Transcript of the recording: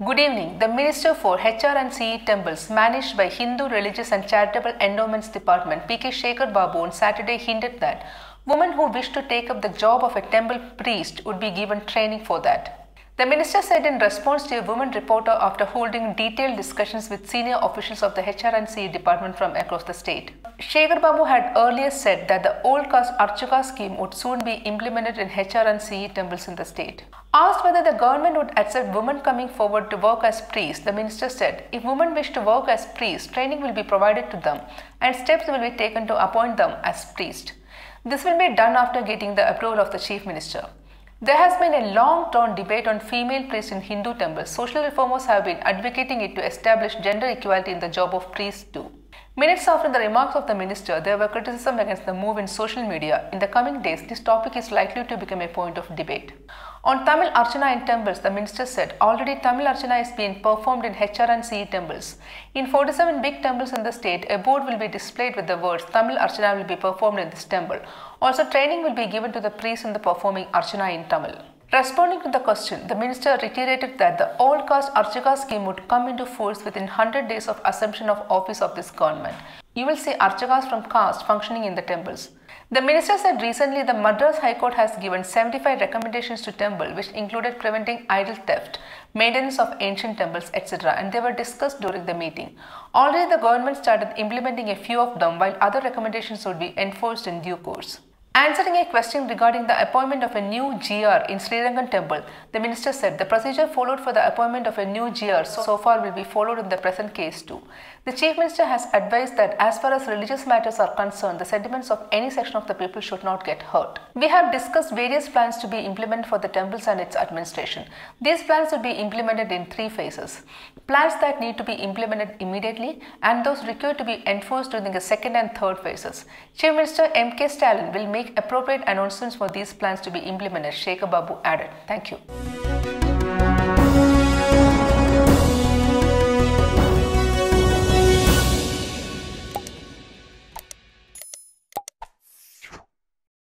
Good evening. The Minister for HR and CE Temples, managed by Hindu Religious and Charitable Endowments Department, P.K. Shekhar Babu, on Saturday hinted that women who wish to take up the job of a temple priest would be given training for that. The minister said in response to a woman reporter after holding detailed discussions with senior officials of the HR and CE department from across the state. Shekhar Babu had earlier said that the old caste Archaka scheme would soon be implemented in HR and CE temples in the state. Asked whether the government would accept women coming forward to work as priests, the minister said, if women wish to work as priests, training will be provided to them and steps will be taken to appoint them as priests. This will be done after getting the approval of the chief minister. There has been a long-term debate on female priests in Hindu temples. Social reformers have been advocating it to establish gender equality in the job of priests too. Minutes after the remarks of the minister, there were criticism against the move in social media. In the coming days, this topic is likely to become a point of debate. On Tamil Archana in temples, the minister said, already Tamil Archana is being performed in HR and CE temples. In 47 big temples in the state, a board will be displayed with the words Tamil Archana will be performed in this temple. Also, training will be given to the priests in the performing Archana in Tamil. Responding to the question, the minister reiterated that the old caste Archaka scheme would come into force within 100 days of assumption of office of this government. You will see Archakas from caste functioning in the temples. The minister said recently the Madras High Court has given 75 recommendations to temple which included preventing idol theft, maintenance of ancient temples, etc. and they were discussed during the meeting. Already the government started implementing a few of them while other recommendations would be enforced in due course. Answering a question regarding the appointment of a new GR in Srirangan temple, the minister said the procedure followed for the appointment of a new GR so far will be followed in the present case too. The chief minister has advised that as far as religious matters are concerned, the sentiments of any section of the people should not get hurt. We have discussed various plans to be implemented for the temples and its administration. These plans will be implemented in 3 phases. Plans that need to be implemented immediately and those required to be enforced during the 2nd and 3rd phases. Chief Minister M.K. Stalin will make appropriate announcements for these plans to be implemented, Shekhar Babu added. Thank you.